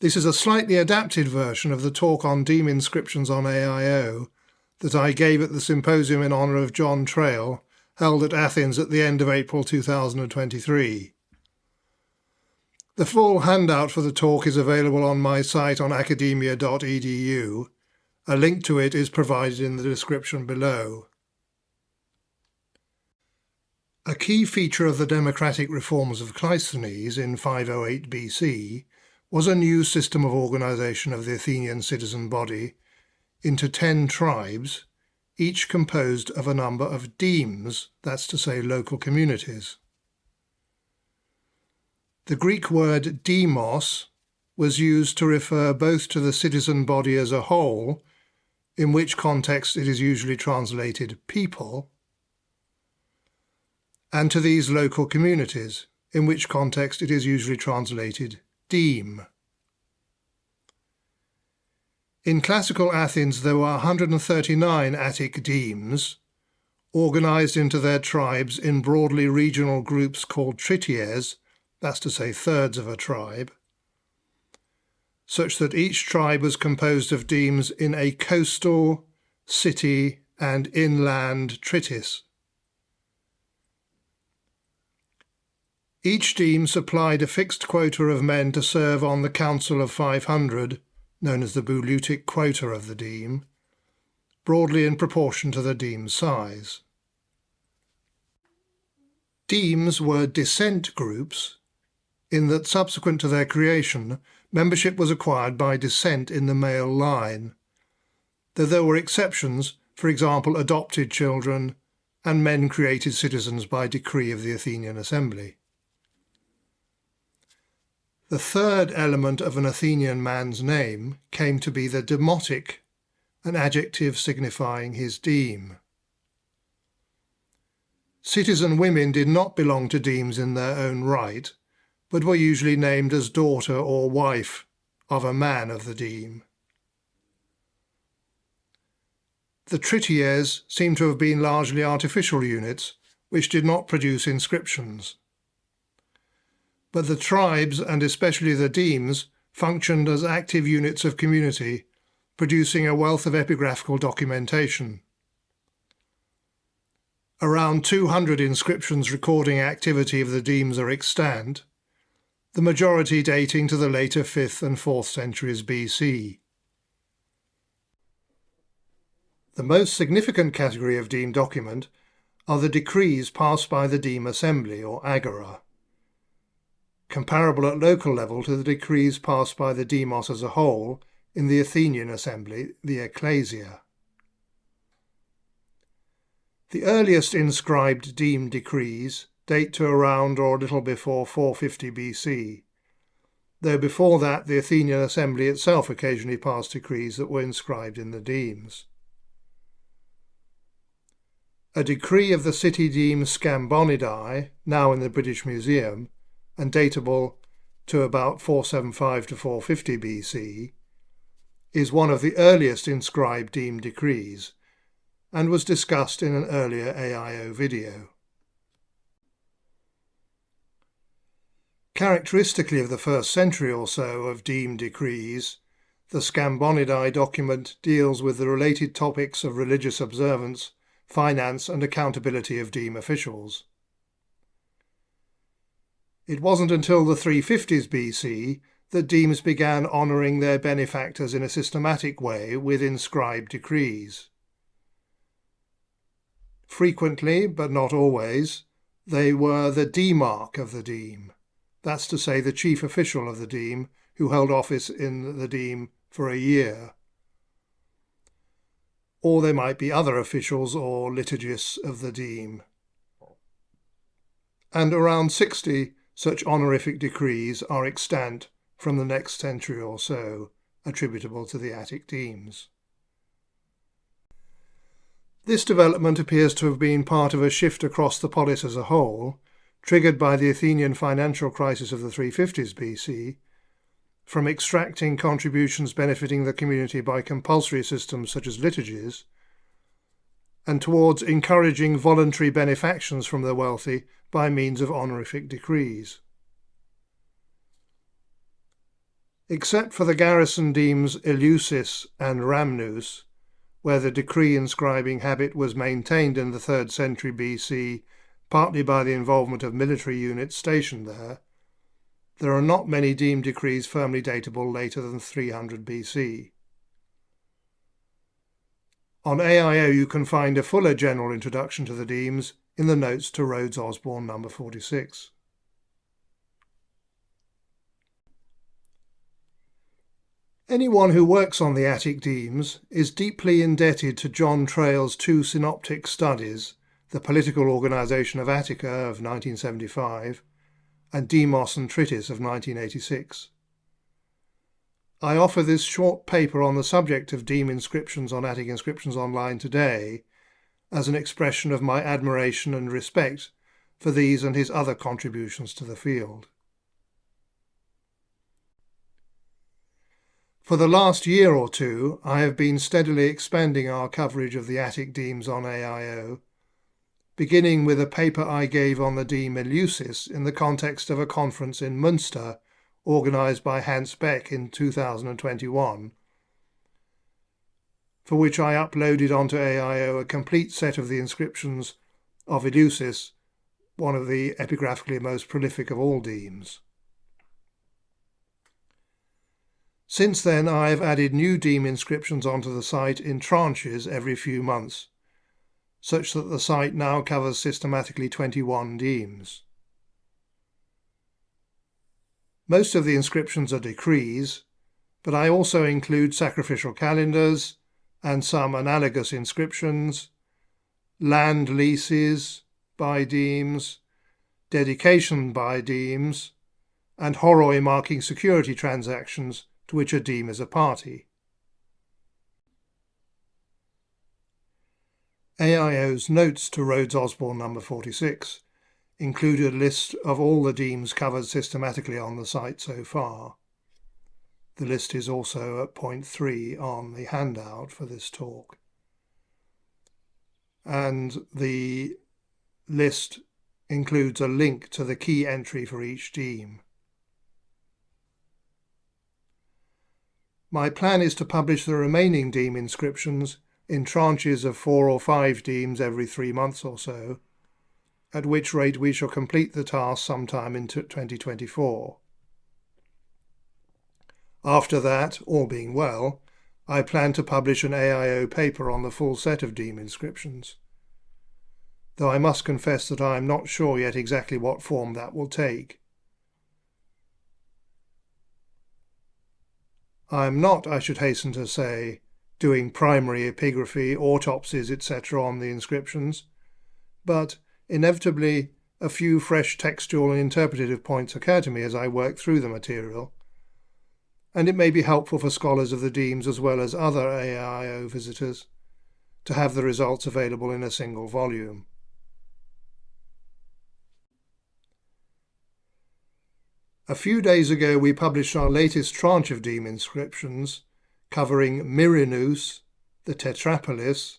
This is a slightly adapted version of the talk on Deme inscriptions on AIO that I gave at the Symposium in honour of John Traill, held at Athens at the end of April 2023. The full handout for the talk is available on my site on academia.edu. A link to it is provided in the description below. A key feature of the democratic reforms of Cleisthenes in 508 BC was a new system of organisation of the Athenian citizen body into 10 tribes, each composed of a number of demes, that's to say local communities. The Greek word demos was used to refer both to the citizen body as a whole, in which context it is usually translated people, and to these local communities, in which context it is usually translated deme. In classical Athens there were 139 Attic demes, organised into their tribes in broadly regional groups called trities, that's to say thirds of a tribe, such that each tribe was composed of demes in a coastal, city and inland tritis. Each deme supplied a fixed quota of men to serve on the Council of 500, known as the Bouleutic quota of the deme, broadly in proportion to the deme's size. Demes were descent groups, in that subsequent to their creation, membership was acquired by descent in the male line, though there were exceptions, for example adopted children and men created citizens by decree of the Athenian Assembly. The third element of an Athenian man's name came to be the demotic, an adjective signifying his deme. Citizen women did not belong to demes in their own right, but were usually named as daughter or wife of a man of the deme. The trities seem to have been largely artificial units, which did not produce inscriptions. But the tribes, and especially the demes, functioned as active units of community, producing a wealth of epigraphical documentation. Around 200 inscriptions recording activity of the demes are extant, the majority dating to the later 5th and 4th centuries BC. The most significant category of deme document are the decrees passed by the deme assembly, or agora, comparable at local level to the decrees passed by the demos as a whole in the Athenian assembly, the ecclesia. The earliest inscribed deme decrees date to around or a little before 450 BC, though before that the Athenian assembly itself occasionally passed decrees that were inscribed in the demes. A decree of the city deme Scambonidae, now in the British Museum, and datable to about 475 to 450 BC, is one of the earliest inscribed deme decrees, and was discussed in an earlier AIO video. Characteristically of the 1st century or so of deme decrees, the Scambonidae document deals with the related topics of religious observance, finance and accountability of deme officials. It wasn't until the 350s BC that demes began honouring their benefactors in a systematic way with inscribed decrees. Frequently, but not always, they were the demarch of the deme, that's to say the chief official of the deme who held office in the deme for a year. Or they might be other officials or liturgists of the deme. And around 60 such honorific decrees are extant from the next century or so, attributable to the Attic demes. This development appears to have been part of a shift across the polis as a whole, triggered by the Athenian financial crisis of the 350s BC, from extracting contributions benefiting the community by compulsory systems such as liturgies, and towards encouraging voluntary benefactions from the wealthy by means of honorific decrees. Except for the garrison demes Eleusis and Rhamnus, where the decree inscribing habit was maintained in the 3rd century BC, partly by the involvement of military units stationed there, there are not many deme decrees firmly datable later than 300 BC. On AIO you can find a fuller general introduction to the demes in the notes to Rhodes Osborne number 46. Anyone who works on the Attic demes is deeply indebted to John Traill's 2 synoptic studies, The Political Organisation of Attica of 1975 and Demos and Treatise of 1986. I offer this short paper on the subject of Deme inscriptions on Attic Inscriptions Online today as an expression of my admiration and respect for these and his other contributions to the field. For the last year or two, I have been steadily expanding our coverage of the Attic demes on AIO, beginning with a paper I gave on the deme Eleusis in the context of a conference in Münster organised by Hans Beck in 2021, for which I uploaded onto AIO a complete set of the inscriptions of Eleusis, one of the epigraphically most prolific of all demes. Since then, I have added new deme inscriptions onto the site in tranches every few months, such that the site now covers systematically 21 demes. Most of the inscriptions are decrees, but I also include sacrificial calendars and some analogous inscriptions, land leases by demes, dedication by demes, and horoi marking security transactions to which a deme is a party. AIO's notes to Rhodes Osborne number 46 include a list of all the demes covered systematically on the site so far. The list is also at point 3 on the handout for this talk. And the list includes a link to the key entry for each deme. My plan is to publish the remaining deme inscriptions in tranches of 4 or 5 demes every 3 months or so, at which rate we shall complete the task sometime in 2024. After that, all being well, I plan to publish an AIO paper on the full set of deme inscriptions, though I must confess that I am not sure yet exactly what form that will take. I am not, I should hasten to say, doing primary epigraphy, autopsies, etc. on the inscriptions, but inevitably a few fresh textual and interpretative points occur to me as I work through the material, and it may be helpful for scholars of the demes as well as other AIO visitors to have the results available in a single volume. A few days ago we published our latest tranche of deme inscriptions covering Myrrhinous, the Tetrapolis,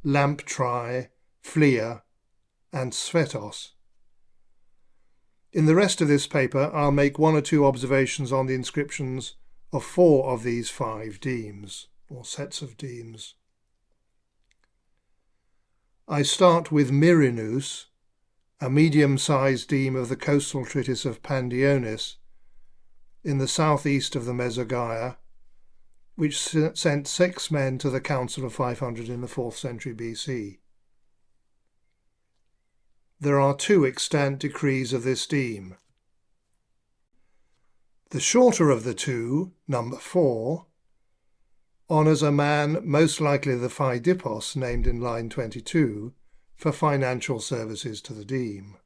Lamptrai, Phlia and Sphettos. In the rest of this paper I'll make 1 or 2 observations on the inscriptions of 4 of these 5 demes, or sets of demes. I start with Myrrhinous, a medium-sized deme of the coastal treatise of Pandionis in the southeast of the Mesogaia, which sent 6 men to the Council of 500 in the 4th century BC. There are 2 extant decrees of this deme. The shorter of the 2, number 4, honours a man, most likely the Phaidipos named in line 22, for financial services to the deme.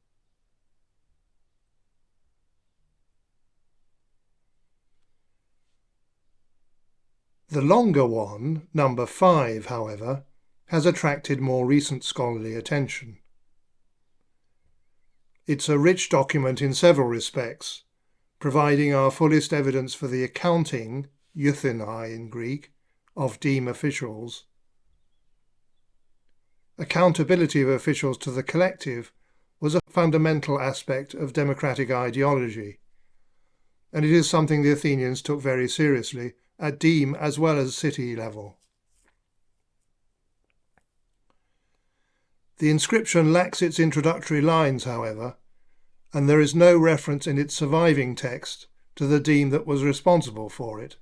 The longer one, number 5, however, has attracted more recent scholarly attention. It's a rich document in several respects, providing our fullest evidence for the accounting, euthenai in Greek, of deme officials. Accountability of officials to the collective was a fundamental aspect of democratic ideology, and it is something the Athenians took very seriously at deme as well as city level. The inscription lacks its introductory lines, however, and there is no reference in its surviving text to the deme that was responsible for it.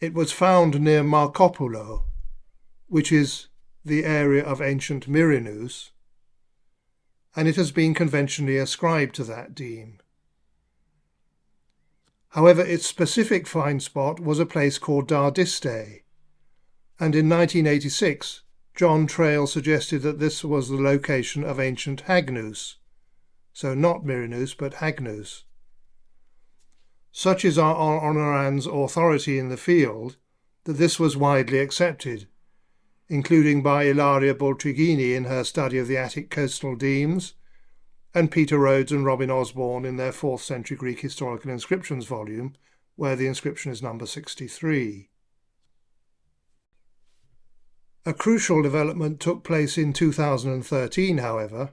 It was found near Markopoulou, which is the area of ancient Myrrhinous, and it has been conventionally ascribed to that deme. However, its specific find spot was a place called Dardiste, and in 1986 John Traill suggested that this was the location of ancient Hagnous, so not Myrrhinous but Hagnous. Such is our honoran's authority in the field that this was widely accepted, including by Ilaria Boltrigini in her study of the Attic coastal demes, and Peter Rhodes and Robin Osborne in their 4th century Greek historical inscriptions volume, where the inscription is number 63. A crucial development took place in 2013, however,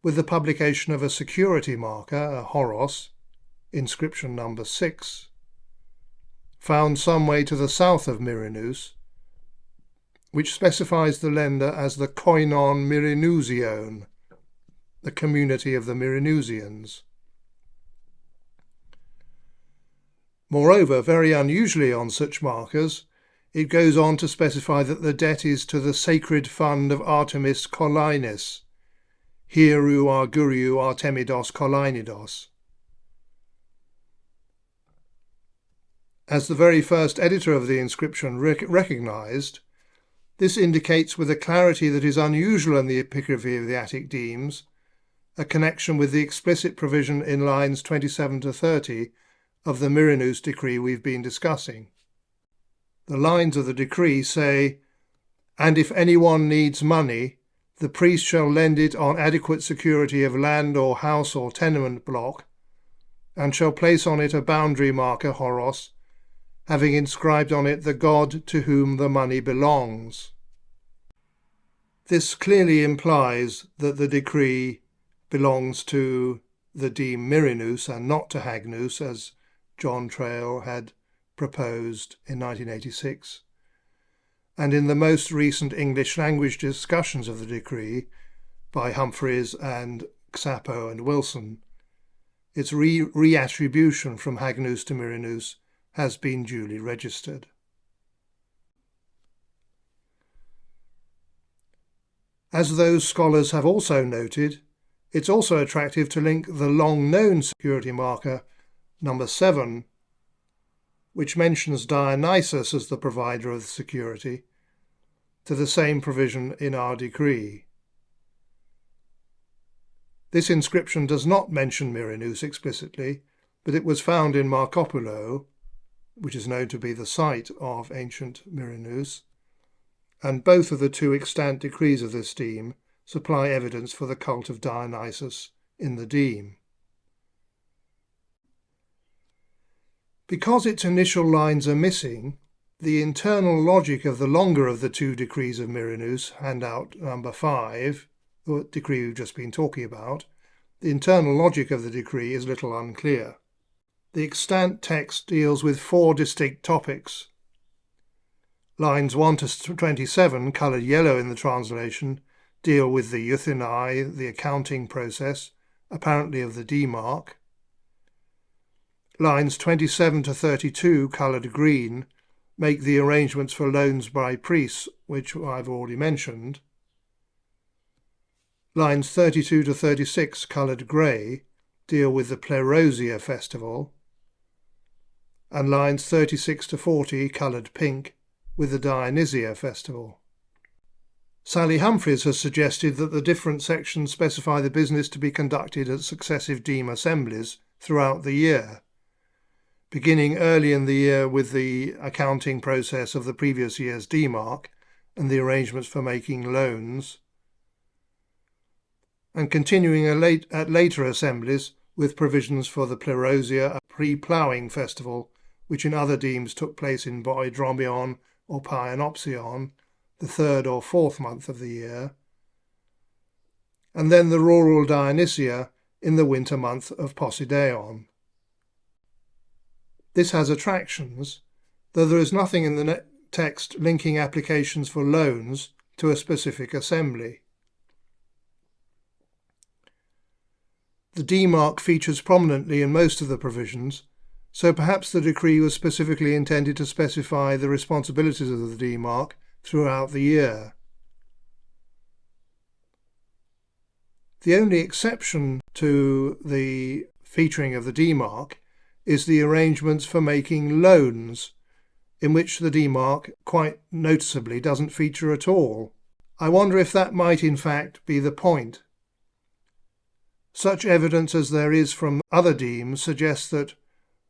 with the publication of a security marker, a horos, inscription number 6, found some way to the south of Myrrhinous, which specifies the lender as the koinon Myrrhinousion, the community of the Myrrhinousians. Moreover, very unusually on such markers, it goes on to specify that the debt is to the sacred fund of Artemis Kolainis, Hieru Arguriou Artemidos Kolainidos. As the very first editor of the inscription recognised, this indicates with a clarity that is unusual in the epigraphy of the Attic demes a connection with the explicit provision in lines 27 to 30 of the Myrrhinous decree we've been discussing. The lines of the decree say, "And if anyone needs money, the priest shall lend it on adequate security of land or house or tenement block, and shall place on it a boundary marker, horos, having inscribed on it the god to whom the money belongs." This clearly implies that the decree belongs to the deme Myrrhinous and not to Hagnous, as John Traill had proposed in 1986. And in the most recent English language discussions of the decree by Humphreys and Xapo and Wilson, its reattribution from Hagnous to Myrrhinous has been duly registered. As those scholars have also noted, it's also attractive to link the long-known security marker, number 7, which mentions Dionysus as the provider of the security, to the same provision in our decree. This inscription does not mention Myrrhinous explicitly, but it was found in Markopoulou, which is known to be the site of ancient Myrrhinous, and both of the two extant decrees of this deme supply evidence for the cult of Dionysus in the deme. Because its initial lines are missing, the internal logic of the longer of the two decrees of Myrrhinous, handout number 5, the decree we've just been talking about, the internal logic of the decree is little unclear. The extant text deals with 4 distinct topics. Lines 1 to 27, coloured yellow in the translation, deal with the euthenai, the accounting process, apparently of the demarch. Lines 27 to 32, coloured green, make the arrangements for loans by priests, which I've already mentioned. Lines 32 to 36, coloured grey, deal with the Plerosia festival, and lines 36 to 40, coloured pink, with the Dionysia festival. Sally Humphreys has suggested that the different sections specify the business to be conducted at successive deme assemblies throughout the year, beginning early in the year with the accounting process of the previous year's demarch and the arrangements for making loans, and continuing at later assemblies with provisions for the Plerosia, a pre-ploughing festival, which in other demes took place in Boidromion or Paenopsion, the 3rd or 4th month of the year, and then the rural Dionysia in the winter month of Posideion. This has attractions, though there is nothing in the text linking applications for loans to a specific assembly. The D mark features prominently in most of the provisions, so perhaps the decree was specifically intended to specify the responsibilities of the D mark throughout the year. The only exception to the featuring of the D mark is the arrangements for making loans, in which the D mark quite noticeably doesn't feature at all. I wonder if that might in fact be the point. Such evidence as there is from other demes suggests that,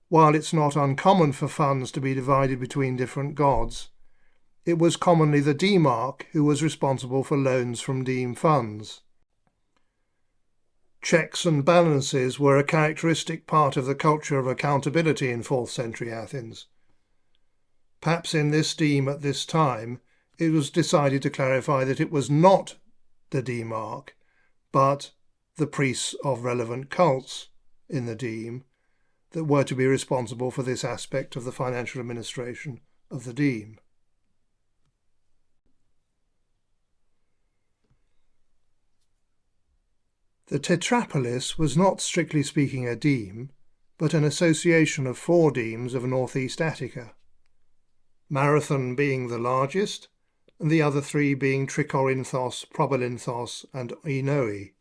while it's not uncommon for funds to be divided between different gods, it was commonly the D mark who was responsible for loans from deme funds. Checks and balances were a characteristic part of the culture of accountability in 4th century Athens. Perhaps in this deme at this time, it was decided to clarify that it was not the demarch, but the priests of relevant cults in the deme that were to be responsible for this aspect of the financial administration of the deme. The Tetrapolis was not strictly speaking a deme, but an association of 4 demes of northeast Attica, Marathon being the largest, and the other 3 being Tricorinthos, Probalynthos, and Oinoe.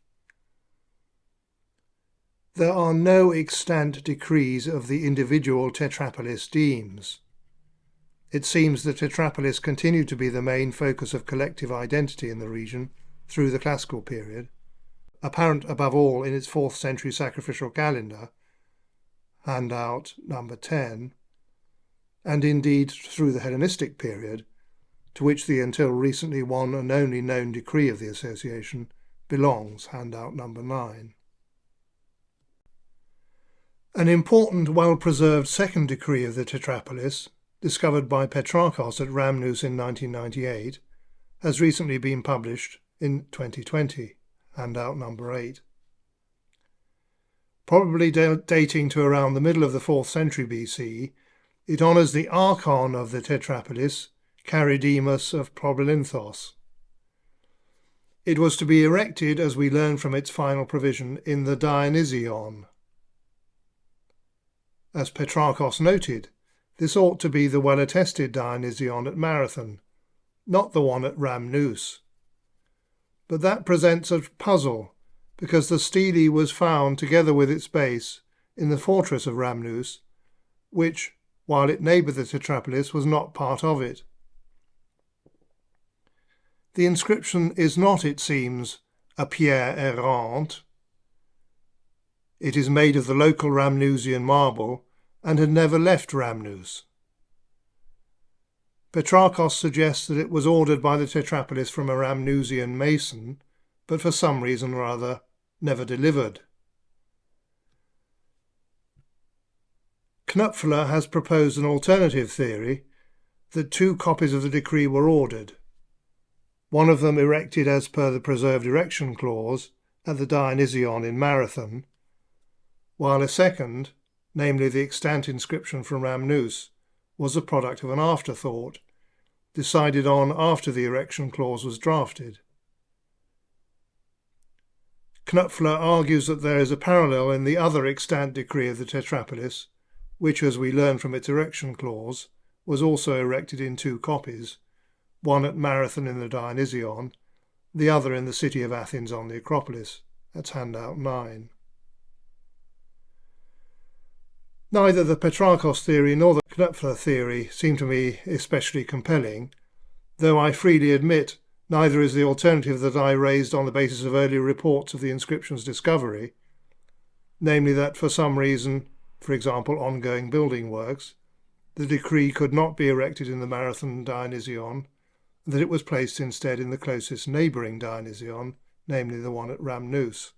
There are no extant decrees of the individual Tetrapolis demes. It seems the Tetrapolis continued to be the main focus of collective identity in the region through the classical period, apparent above all in its 4th century sacrificial calendar, handout number 10, and indeed through the Hellenistic period, to which the until recently one and only known decree of the association belongs, handout number 9. An important, well-preserved second decree of the Tetrapolis, discovered by Petrakos at Rhamnous in 1998, has recently been published in 2020, handout number 8. Probably dating to around the middle of the 4th century BC, it honours the archon of the Tetrapolis, Charidemus of Probalynthos. It was to be erected, as we learn from its final provision, in the Dionysion. As Petrakos noted, this ought to be the well-attested Dionysion at Marathon, not the one at Rhamnous. But that presents a puzzle, because the stele was found together with its base in the fortress of Rhamnous, which, while it neighboured the Tetrapolis, was not part of it. The inscription is not, it seems, a pierre errante. It is made of the local Rhamnusian marble and had never left Rhamnous. Petrakos suggests that it was ordered by the Tetrapolis from a Rhamnusian mason, but for some reason or other never delivered. Knupfler has proposed an alternative theory that 2 copies of the decree were ordered, one of them erected as per the preserved erection clause at the Dionysion in Marathon, while a second, namely the extant inscription from Rhamnous, was the product of an afterthought, decided on after the erection clause was drafted. Knupfler argues that there is a parallel in the other extant decree of the Tetrapolis, which, as we learn from its erection clause, was also erected in 2 copies, one at Marathon in the Dionysion, the other in the city of Athens on the Acropolis. That's handout 9. Neither the Petrakos theory nor the Knupfler theory seem to me especially compelling, though I freely admit neither is the alternative that I raised on the basis of earlier reports of the inscription's discovery, namely that for some reason, for example ongoing building works, the decree could not be erected in the Marathon Dionysion, and that it was placed instead in the closest neighbouring Dionysion, namely the one at Rhamnous.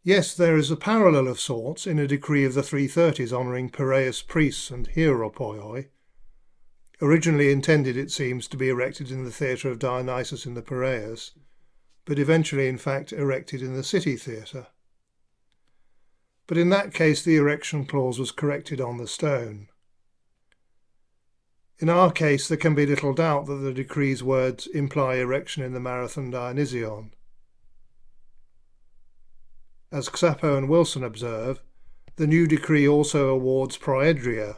Yes, there is a parallel of sorts in a decree of the 330s honouring Piraeus priests and hieropoioi, originally intended, it seems, to be erected in the theatre of Dionysus in the Piraeus, but eventually in fact erected in the city theatre. But in that case the erection clause was corrected on the stone. In our case there can be little doubt that the decree's words imply erection in the Marathon Dionysion. As Xapo and Wilson observe, the new decree also awards proedria,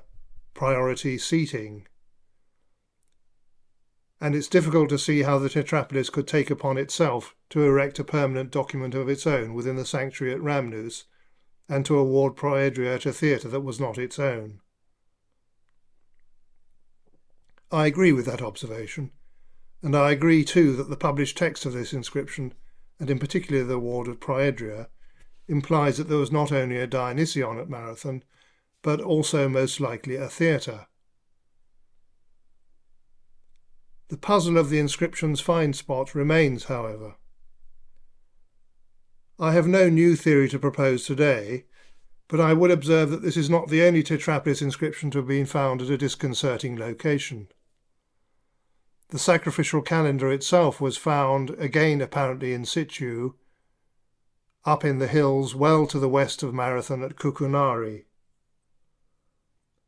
priority seating, and it's difficult to see how the Tetrapolis could take upon itself to erect a permanent document of its own within the sanctuary at Rhamnus, and to award proedria at a theatre that was not its own. I agree with that observation, and I agree too that the published text of this inscription, and in particular the award of proedria, implies that there was not only a Dionysion at Marathon, but also most likely a theatre. The puzzle of the inscription's find spot remains, however. I have no new theory to propose today, but I would observe that this is not the only Tetrapolis inscription to have been found at a disconcerting location. The sacrificial calendar itself was found, again apparently in situ, up in the hills well to the west of Marathon at Kukunari.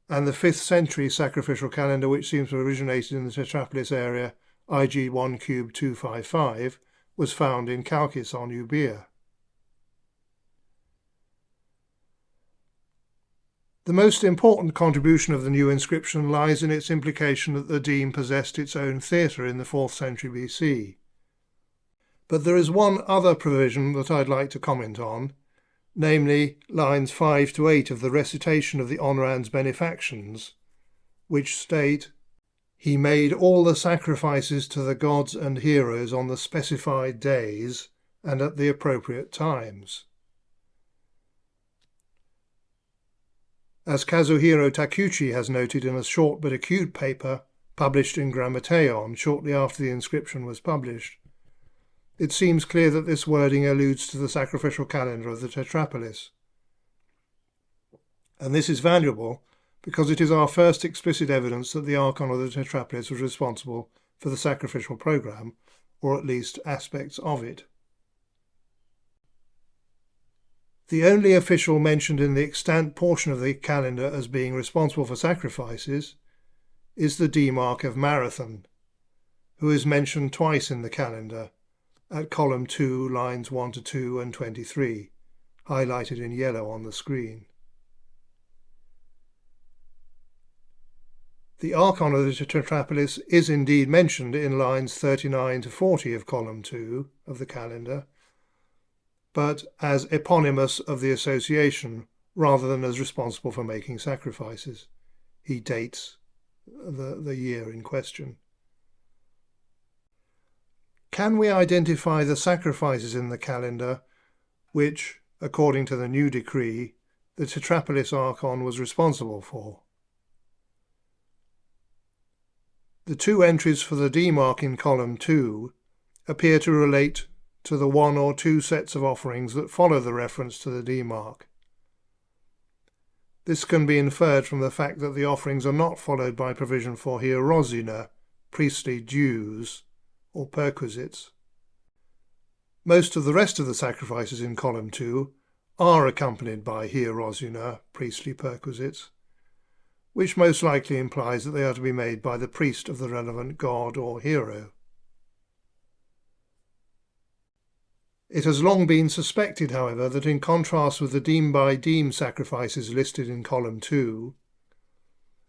And the 5th century sacrificial calendar, which seems to have originated in the Tetrapolis area, IG 1 cube 255, was found in Chalkis on Euboea. The most important contribution of the new inscription lies in its implication that the Deme possessed its own theatre in the 4th century BC. But there is one other provision that I'd like to comment on, namely lines 5 to 8 of the recitation of the honorand's benefactions, which state, "He made all the sacrifices to the gods and heroes on the specified days and at the appropriate times." As Kazuhiro Takuchi has noted in a short but acute paper published in Grammateon shortly after the inscription was published, it seems clear that this wording alludes to the sacrificial calendar of the Tetrapolis. And this is valuable because it is our first explicit evidence that the Archon of the Tetrapolis was responsible for the sacrificial programme, or at least aspects of it. The only official mentioned in the extant portion of the calendar as being responsible for sacrifices is the Demarch of Marathon, who is mentioned twice in the calendar, at column 2, lines 1 to 2 and 23, highlighted in yellow on the screen. The Archon of the Tetrapolis is indeed mentioned in lines 39 to 40 of column 2 of the calendar, but as eponymous of the association rather than as responsible for making sacrifices. He dates the year in question. Can we identify the sacrifices in the calendar which, according to the new decree, the Tetrapolis Archon was responsible for? The two entries for the Demarch in column 2 appear to relate to the one or two sets of offerings that follow the reference to the Demarch. This can be inferred from the fact that the offerings are not followed by provision for hierosina, priestly dues, or perquisites. Most of the rest of the sacrifices in column 2 are accompanied by hierosina, priestly perquisites, which most likely implies that they are to be made by the priest of the relevant god or hero. It has long been suspected, however, that in contrast with the deme by deme sacrifices listed in column 2,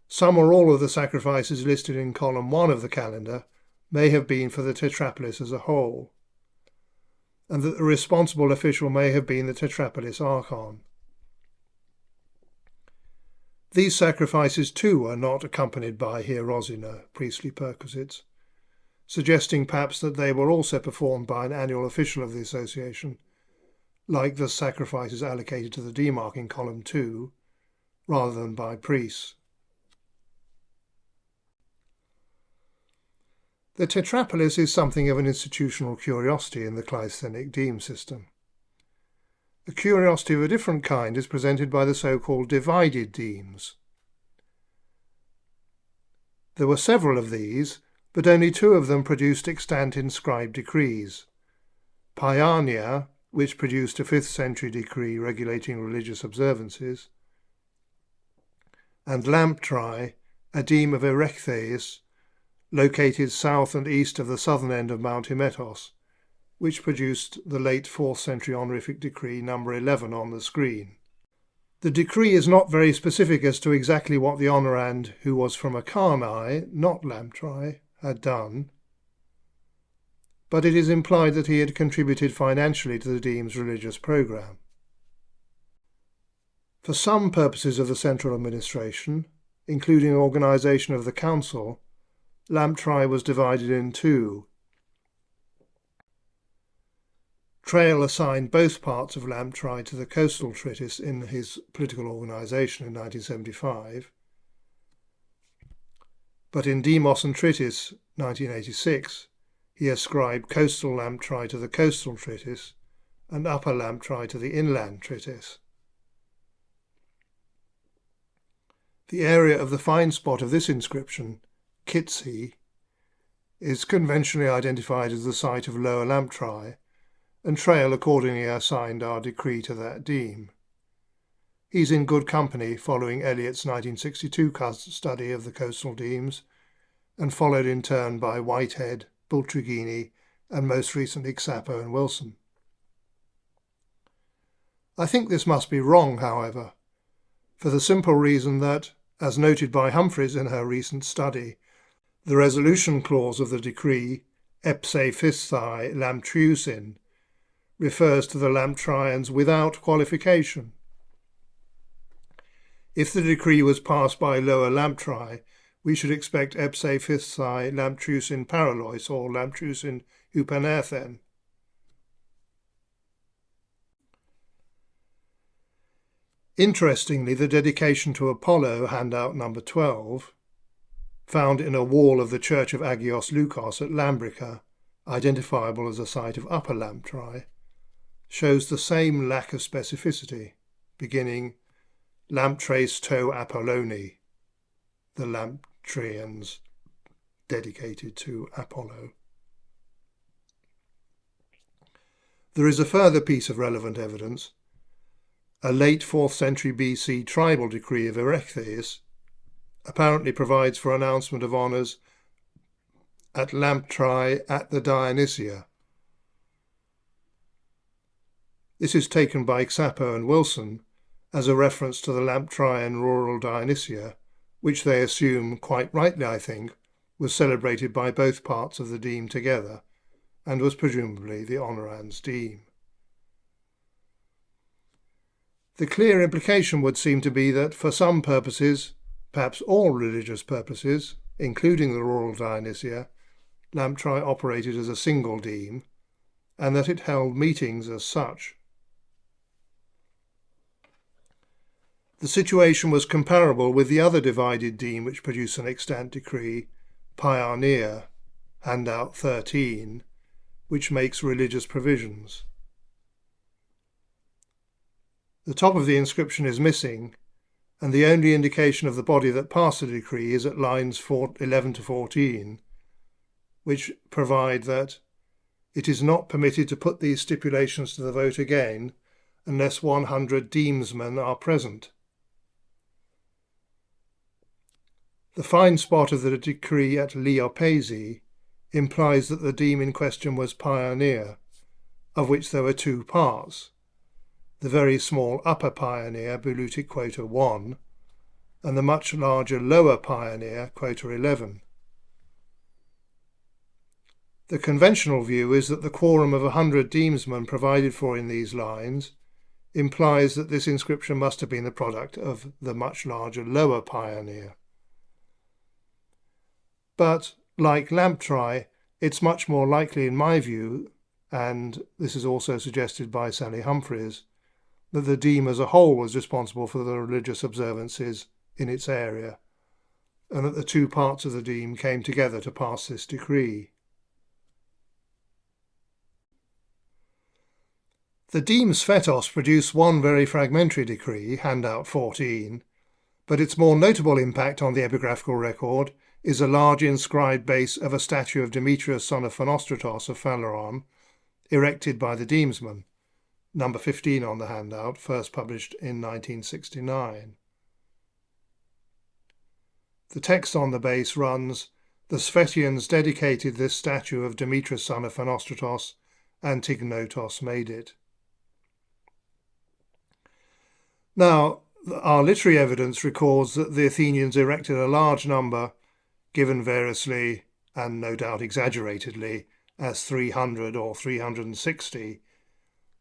some or all of the sacrifices listed in column 1 of the calendar may have been for the Tetrapolis as a whole, and that the responsible official may have been the Tetrapolis Archon. These sacrifices too are not accompanied by hierosina, priestly perquisites, suggesting perhaps that they were also performed by an annual official of the association, like the sacrifices allocated to the Demarch in column 2, rather than by priests. The Tetrapolis is something of an institutional curiosity in the Cleisthenic deme system. A curiosity of a different kind is presented by the so-called divided demes. There were several of these, but only two of them produced extant inscribed decrees, Paeania, which produced a 5th century decree regulating religious observances, and Lamptrai, a deme of Erechtheus, located south and east of the southern end of Mount Hymettos, which produced the late 4th century honorific decree number 11 on the screen. The decree is not very specific as to exactly what the honorand, who was from Akarnai, not Lamptrai, had done, but it is implied that he had contributed financially to the deme's religious programme. For some purposes of the central administration, including organisation of the council, Lamptrai was divided in two. Traill assigned both parts of Lamptrai to the coastal treatise in his political organisation in 1975, but in Demos and Treatise 1986 he ascribed coastal Lamptrai to the coastal treatise and upper Lamptrai to the inland treatise. The area of the find spot of this inscription, Kitsi, is conventionally identified as the site of Lower Lamptrai, and Traill accordingly assigned our decree to that deme. He's in good company following Eliot's 1962 study of the coastal demes, and followed in turn by Whitehead, Bultrugini, and most recently Xapo and Wilson. I think this must be wrong, however, for the simple reason that, as noted by Humphreys in her recent study, the resolution clause of the decree, epse fisthai lamtriusin, refers to the Lamptraians without qualification. If the decree was passed by Lower Lamptrai, we should expect epse fisthai lamtriusin paralois or lamtriusin hupanerthen. Interestingly, the dedication to Apollo, handout number 12, found in a wall of the Church of Agios Lukos at Lambrica, identifiable as a site of Upper Lamptrai, shows the same lack of specificity, beginning Lamptres to Apolloni, the Lamptraians dedicated to Apollo. There is a further piece of relevant evidence. A late 4th century BC tribal decree of Erechtheus apparently provides for announcement of honours at Lamptrai at the Dionysia. This is taken by Xapo and Wilson as a reference to the Lamptraian rural Dionysia, which they assume, quite rightly I think, was celebrated by both parts of the deme together, and was presumably the honorand's deme. The clear implication would seem to be that for some purposes, perhaps all religious purposes, including the rural Dionysia, Lamptrai operated as a single deme, and that it held meetings as such. The situation was comparable with the other divided deme which produced an extant decree, Paeania, handout 13, which makes religious provisions. The top of the inscription is missing, and the only indication of the body that passed the decree is at lines 11 to 14, which provide that it is not permitted to put these stipulations to the vote again unless 100 demesmen are present. The find spot of the decree at Leopesi implies that the deme in question was Paeania, of which there were two parts, the very small upper Paeania, Bulutic quota 1, and the much larger lower Paeania, quota 11. The conventional view is that the quorum of 100 demesmen provided for in these lines implies that this inscription must have been the product of the much larger lower Paeania. But, like Lamptrai, it's much more likely in my view, and this is also suggested by Sally Humphreys, that the deme as a whole was responsible for the religious observances in its area, and that the two parts of the deme came together to pass this decree. The deme Sphettos produced one very fragmentary decree, handout 14, but its more notable impact on the epigraphical record is a large inscribed base of a statue of Demetrius, son of Phonostratos of Phaleron, erected by the demesman, number 15 on the handout, first published in 1969. The text on the base runs, "The Sphettians dedicated this statue of Demetrius son of Phanostratos, and Tignotos made it." Now, our literary evidence records that the Athenians erected a large number, given variously and no doubt exaggeratedly as 300 or 360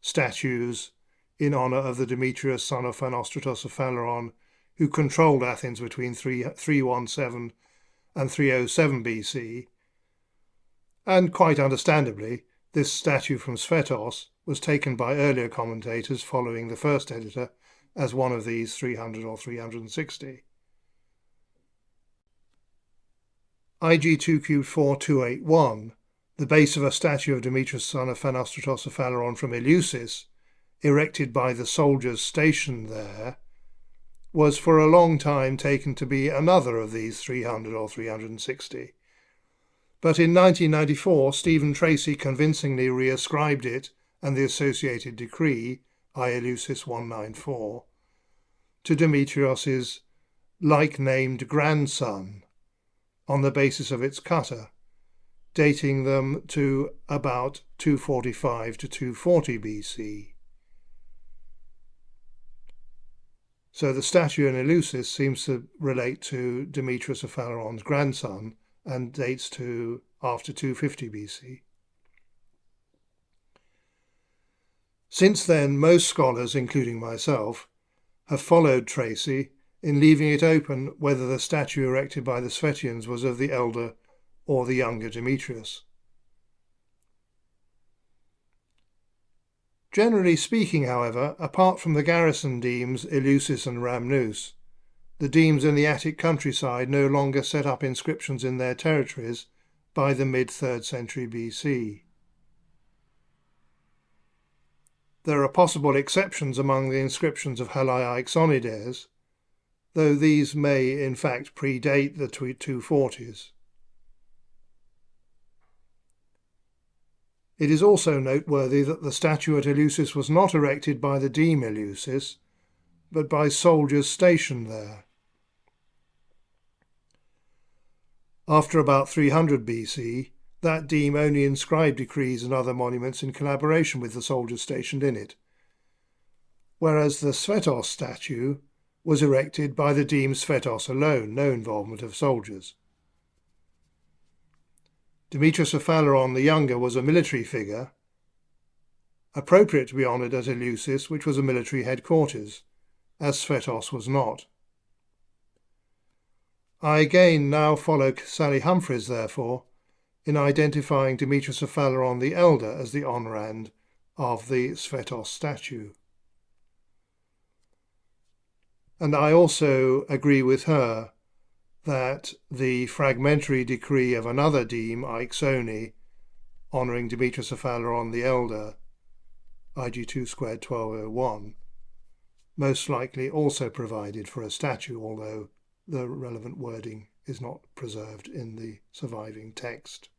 statues in honour of the Demetrius son of Phanostratos of Phaleron, who controlled Athens between 317 and 307 BC. And quite understandably, this statue from Sphettos was taken by earlier commentators following the first editor as one of these 300 or 360. IG 2Q4281, the base of a statue of Demetrius son of Phanostratos of Phaleron from Eleusis, erected by the soldiers stationed there, was for a long time taken to be another of these 300 or 360. But in 1994, Stephen Tracy convincingly reascribed it and the associated decree, I Eleusis 194, to Demetrios's like-named grandson, on the basis of its cutter, dating them to about 245 to 240 BC. So the statue in Eleusis seems to relate to Demetrius of Phaleron's grandson and dates to after 250 BC. Since then, most scholars, including myself, have followed Tracy in leaving it open whether the statue erected by the Sphettians was of the elder or the younger Demetrius. Generally speaking, however, apart from the garrison demes Eleusis and Rhamnous, the demes in the Attic countryside no longer set up inscriptions in their territories by the mid-3rd century BC. There are possible exceptions among the inscriptions of Halaiic Sonides, though these may in fact predate the 240s. It is also noteworthy that the statue at Eleusis was not erected by the deme Eleusis, but by soldiers stationed there. After about 300 BC, that deme only inscribed decrees and other monuments in collaboration with the soldiers stationed in it, whereas the Sphettos statue was erected by the deme Sphettos alone, no involvement of soldiers. Demetrius of Phaleron the Younger was a military figure, appropriate to be honoured at Eleusis, which was a military headquarters, as Sphettos was not. I again now follow Sally Humphreys, therefore, in identifying Demetrius of Phaleron the Elder as the honorand of the Sphettos statue. And I also agree with her that the fragmentary decree of another deme, Ixoni, honouring Demetrius of Phaleron the Elder, IG2 squared 1201, most likely also provided for a statue, although the relevant wording is not preserved in the surviving text.